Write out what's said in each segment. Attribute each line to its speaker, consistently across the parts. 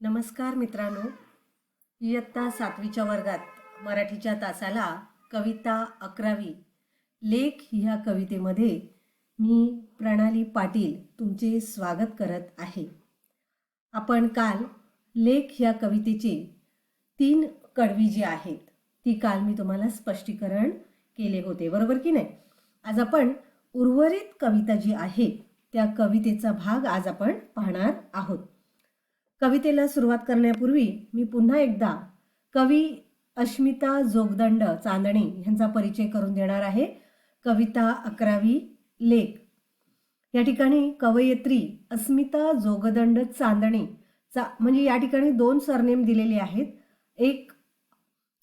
Speaker 1: नमस्कार मित्रांनो, इयत्ता 7वीच्या वर्गात मराठीच्या तासाला कविता 11वी लेख ह्या कवितेमध्ये मी प्रणाली पाटील तुमचे स्वागत करत आहे. आपण काल लेख ह्या कवितेचे 3 कडवी जी आहेत ती काल मी तुम्हाला स्पष्टीकरण केले होते, बरोबर की नाही. आज आपण उर्वरित कविता जी आहे त्या कवितेचा भाग आज आपण पाहणार आहोत. कवितेला सुरुवात करण्यापूर्वी मी पुन्हा एकदा कवी अस्मिता जोगदंड चांदणे यांचा परिचय करून देणार आहे. कविता 11वी लेख या ठिकाणी कवयित्री अस्मिता जोगदंड चांदणे म्हणजे या ठिकाणी 2 सरनेम दिलेले आहेत. एक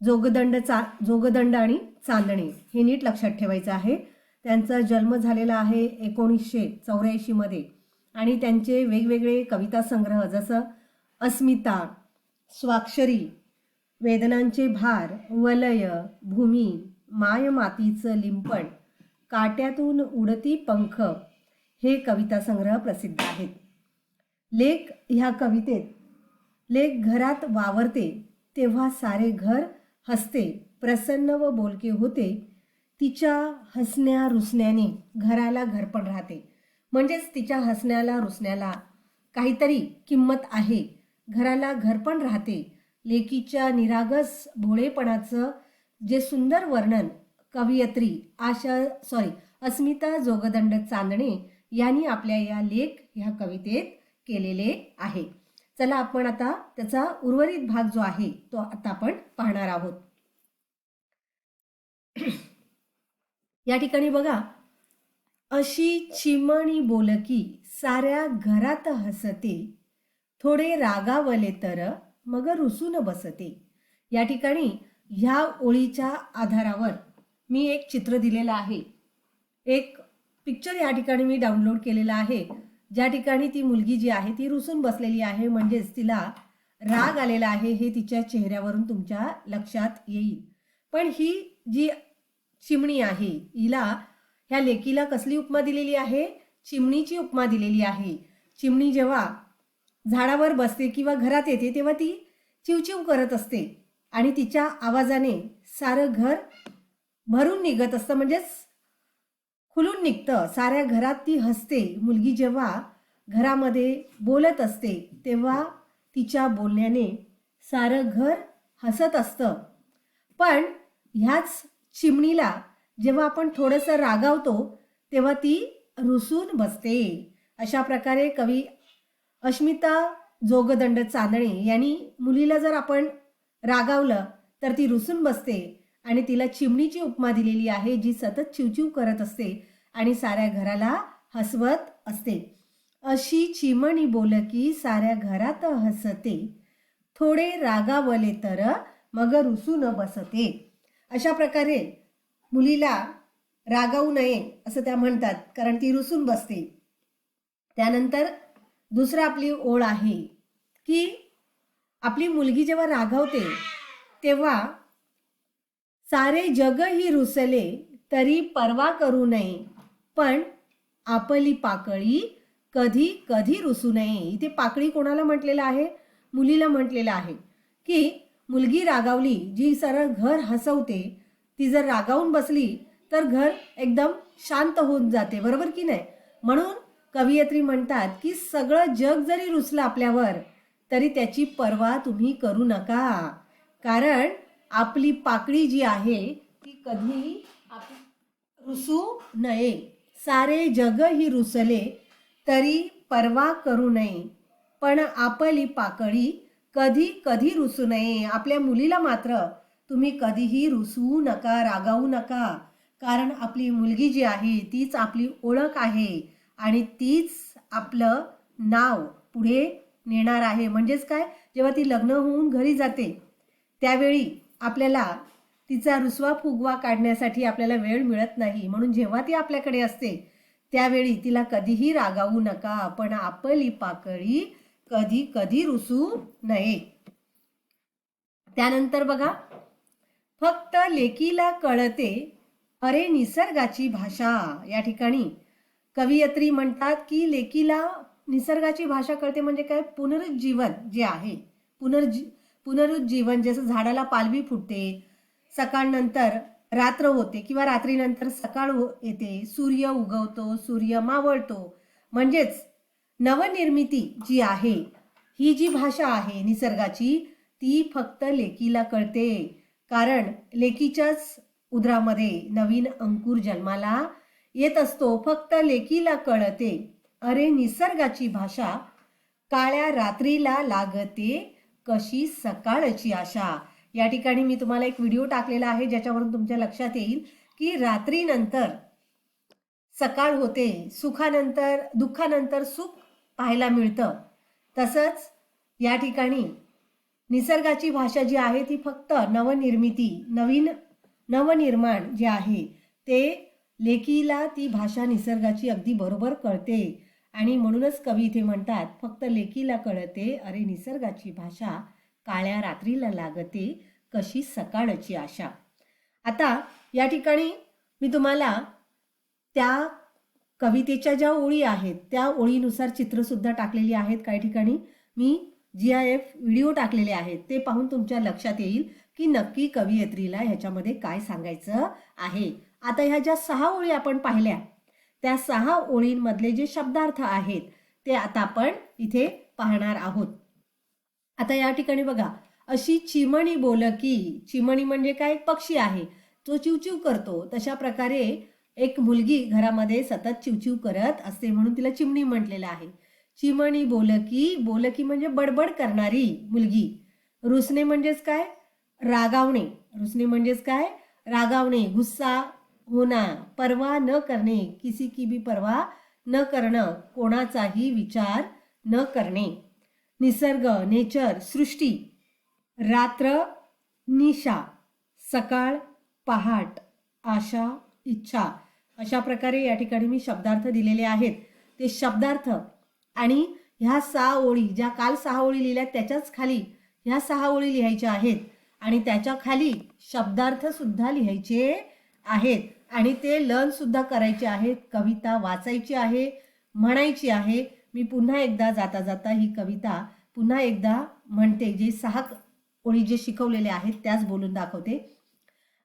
Speaker 1: जोगदंड आणि चांदणे हे नीट लक्षात ठेवायचं आहे. त्यांचा जन्म झालेला आहे 1984 मध्ये आणि त्यांचे वेगवेगळे कविता संग्रह जसं अस्मिता, स्वाक्षरी, वेदनांचे भार, वलय, भूमी, माय मातीचं लिंपण, काट्यातून उडती पंख हे कविता संग्रह प्रसिद्ध आहेत. लेख ह्या कवितेत लेख घरात वावरते तेव्हा सारे घर हसते, प्रसन्न व बोलके होते. तिच्या हसण्या रुसण्याने घराला घरपण राहते. म्हणजेच तिच्या हसण्याला रुसण्याला काहीतरी किंमत आहे, घराला घरपण राहते. लेकीच्या निरागस भोळेपणाचं जे सुंदर वर्णन कवयित्री अस्मिता जोगदंड चांदणे यांनी आपल्या या लेख ह्या कवितेत केलेले आहे. चला आपण आता त्याचा उर्वरित भाग जो आहे तो आता आपण पाहणार आहोत. या ठिकाणी बघा, अशी चिमणी बोलकी साऱ्या घरात हसते, थोडे रागावले तर मग रुसून बसते. या ठिकाणी ह्या ओळीच्या आधारावर मी एक चित्र दिलेलं आहे. एक पिक्चर या ठिकाणी मी डाउनलोड केलेला आहे, ज्या ठिकाणी ती मुलगी जी आहे ती रुसून बसलेली आहे, म्हणजेच तिला राग आलेला आहे हे तिच्या चेहऱ्यावरून तुमच्या लक्षात येईल. पण ही जी चिमणी आहे हिला ह्या लेकीला कसली उपमा दिलेली आहे? चिमणीची उपमा दिलेली आहे. चिमणी जेव्हा झाडावर बसते किंवा घरात येते तेव्हा ती चिवचिव करत असते आणि तिच्या आवाजाने सारं घर भरून निघत असतं, म्हणजेच खुलून निघतं. साऱ्या घरात ती हसते. मुलगी जेव्हा घरामध्ये बोलत असते तेव्हा तिच्या बोलण्याने सारं घर हसत असतं. पण ह्याच चिमणीला जेव्हा आपण थोडंसं रागावतो तेव्हा ती रुसून बसते. अशा प्रकारे कवी अस्मिता जोगदंड चांदणे यांनी मुलीला जर आपण रागावलं तर ती रुसून बसते आणि तिला चिमणीची उपमा दिलेली आहे, जी सतत चिवचिव करत असते आणि साऱ्या घराला हसवत असते. अशी चिमणी बोलकी साऱ्या घरात हसते, थोडे रागावले तर मग रुसून बसते. अशा प्रकारे मुलीला रागावू नये असं त्या म्हणतात, कारण ती रुसून बसते. त्यानंतर दुसरा आपली ओळ आहे की आपली मुलगी जेव्हा रागावते तेव्हा सारे जग ही रुसले तरी पर्वा करू नये, पण आपली पाकळी कधी कधी रुसू नये. इथे पाकळी कोणाला म्हटलेलं आहे? मुलीला म्हटलेलं आहे की मुलगी रागावली जी सरळ घर हसवते, ती जर रागावून बसली तर घर एकदम शांत होऊन जाते, बरोबर की नाही. म्हणून कवयित्री म्हणतात की सगळं जग जरी रुसलं आपल्यावर तरी त्याची पर्वा तुम्ही करू नका, कारण आपली पाकळी जी आहे ती कधी रुसू नये. सारे जग ही रुसले तरी पर्वा करू नये, पण आपली पाकळी कधी कधी रुसू नये. आपल्या मुलीला मात्र तुम्ही कधीही रुसवू नका, रागावू नका, कारण आपली मुलगी जी आहे तीच आपली ओळख आहे आणि तीच आपलं नाव पुढे नेणार आहे. म्हणजेच काय, जेव्हा ती लग्न होऊन घरी जाते त्यावेळी आपल्याला तिचा रुसवा फुगवा काढण्यासाठी आपल्याला वेळ मिळत नाही. म्हणून जेव्हा ती आपल्याकडे असते त्यावेळी तिला कधीही रागावू नका, पण आपली पाकळी कधी कधी रुसू नये. त्यानंतर बघा, फक्त लेकीला कळते अरे निसर्गाची भाषा. या ठिकाणी कवयित्री म्हणतात की लेकीला निसर्गाची भाषा कळते म्हणजे काय, पुनरुज्जीवन जे आहे, पुनरुज्जीवन, जसं झाडाला पालवी फुटते, सकाळनंतर रात्र होते किंवा रात्रीनंतर सकाळ येते, सूर्य उगवतो, सूर्य मावळतो, म्हणजेच नवनिर्मिती जी आहे, ही जी भाषा आहे निसर्गाची, ती फक्त लेकीला कळते. कारण लेकीच्याच उदरामध्ये नवीन अंकुर जन्माला येत असतो, फक्त लेकीला कळते. अरे निसर्गाची भाषा काळ्या रात्रीला लागते, कशी सकाळची आशा. या ठिकाणी मी तुम्हाला एक व्हिडिओ टाकलेला आहे, ज्याच्यावरून तुमच्या लक्षात येईल की रात्रीनंतर सकाळ होते, दुःखानंतर सुख पाहायला मिळतं. तसंच या ठिकाणी निसर्गाची भाषा जी आहे ती फक्त नवनिर्मिती, नवनिर्माण जे आहे ते लेकीला ती भाषा निसर्गाची अगदी बरोबर कळते. आणि म्हणूनच कवी इथे म्हणतात, फक्त लेकीला कळते, अरे निसर्गाची भाषा काळ्या रात्रीला लागते, कशी सकाळची आशा. आता या ठिकाणी मी तुम्हाला त्या कवितेच्या ज्या ओळी आहेत त्या ओळीनुसार चित्रसुद्धा टाकलेली आहेत. काही ठिकाणी मी GIF व्हिडिओ टाकलेले आहेत, ते पाहून तुमच्या लक्षात येईल की नक्की कवयित्रीला ह्याच्यामध्ये काय सांगायचं आहे. आता ह्या ज्या 6 ओळी आपण पाहिल्या, त्या 6 ओळींमधले जे शब्दार्थ आहेत ते आता आपण इथे पाहणार आहोत. आता या ठिकाणी बघा, अशी चिमणी बोलकी, चिमणी म्हणजे काय, पक्षी आहे, तो चिवचिव करतो. तशा प्रकारे एक मुलगी घरामध्ये सतत चिवचिव करत असते, म्हणून तिला चिमणी म्हटलेलं आहे. चिमणी बोलकी, बोलकी म्हणजे बडबड करणारी मुलगी. रुसणे म्हणजेच काय, रागावणे. रुसणे म्हणजेच काय, रागावणे, गुस्सा होना, परवा न करणे, किसी की भी परवा न करणं, कोणाचाही विचार न करणे. निसर्ग, नेचर, सृष्टी. रात्र, निशा. सकाळ, पहाट. आशा, इच्छा. अशा प्रकारे या ठिकाणी मी शब्दार्थ दिलेले आहेत. ते शब्दार्थ आणि ह्या 6 ओळी, ज्या काल 6 ओळी लिहिल्या त्याच्याच खाली ह्या 6 ओळी लिहायच्या आहेत आणि त्याच्या खाली शब्दार्थ सुद्धा लिहायचे आहेत आणि ते लर्न सुद्धा करायचे आहेत. कविता वाचायची आहे, म्हणायची आहे. मी पुन्हा एकदा जाता जाता ही कविता पुन्हा एकदा म्हणते, जे 6 ओळी जे शिकवलेले आहेत त्याच बोलून दाखवते.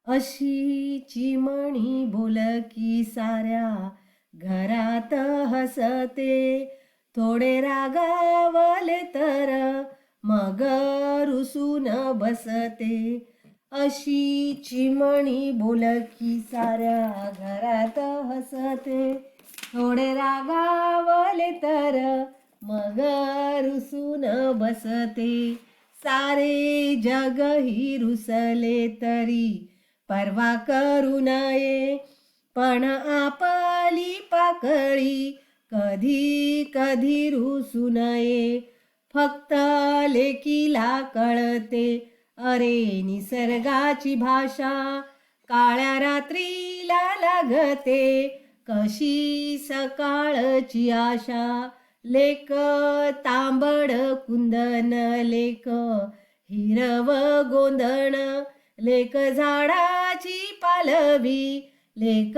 Speaker 1: अशी चिमणी बोलकी साऱ्या घरात हसते, थोडे रागावले तर मग रुसून बसते. अशी चिमणी बोलकी साऱ्या घरात हसते, थोडे रागावले तर मग रुसून बसते. सारे जग ही रुसले तरी परवा करू नये, पण आपली पाकळी कधी कधी रुसू नये. फक्त लेकीला कळते, अरे निसर्गाची भाषा काळ्या रात्रीला लागते, कशी सकाळची आशा. लेक तांबड कुंदन, लेक हिरव गोंधण, लेक झाडाची पालवी, लेक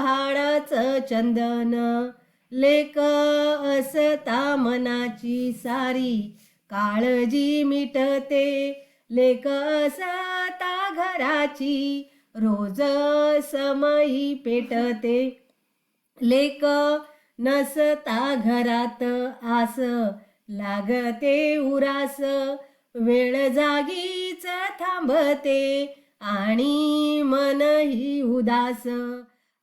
Speaker 1: हाडाचं चंदन, लेक असता मनाची सारी काळजी मिटते, लेक असता घराची रोज समयी पेटते. लेक नसता घरात आस लागते उरास, वेळ जागीच थांबते आणि मनही उदास.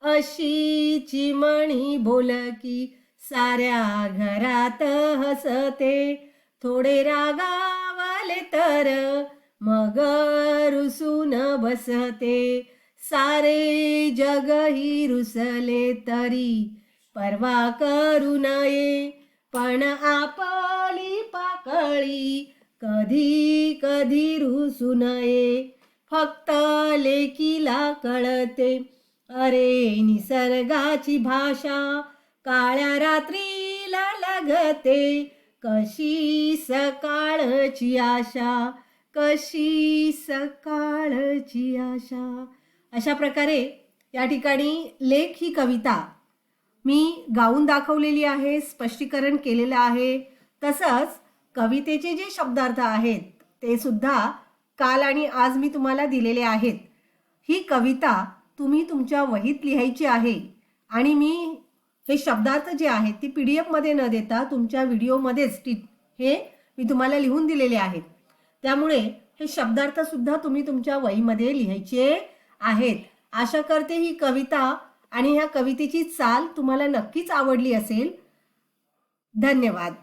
Speaker 1: अशी चिमणी बोलकी साऱ्या घरात हसते, थोडे रागावले तर मग रुसून बसते. सारे जग ही रुसले तरी परवा करू नये, पण आपली पाकळी कधी कधी रुसू नये. फक्त लेकीला कळते, अरे निसर्गाची भाषा काळ्या रात्रीला लागते, कशी सकाळची आशा, कशी सकाळची आशा. अशा प्रकारे या ठिकाणी लेख ही कविता मी गाऊन दाखवलेली आहे, स्पष्टीकरण केलेलं आहे. तसंच कवितेचे जे शब्दार्थ आहेत ते सुद्धा काल आणि आज मी तुम्हाला दिलेले आहेत. ही कविता तुम्ही तुमच्या वहीत लिहायची आहे आणि मी हे शब्दार्थ जे आहेत ती PDF मध्ये न देता तुमच्या व्हिडिओमध्येच हे मी तुम्हाला लिहून दिलेले आहेत. त्यामुळे हे शब्दार्थ सुद्धा तुम्ही तुमच्या वहीमध्ये लिहायचे आहेत. आशा करते ही कविता आणि ह्या कवितेची चाल तुम्हाला नक्कीच आवडली असेल. धन्यवाद.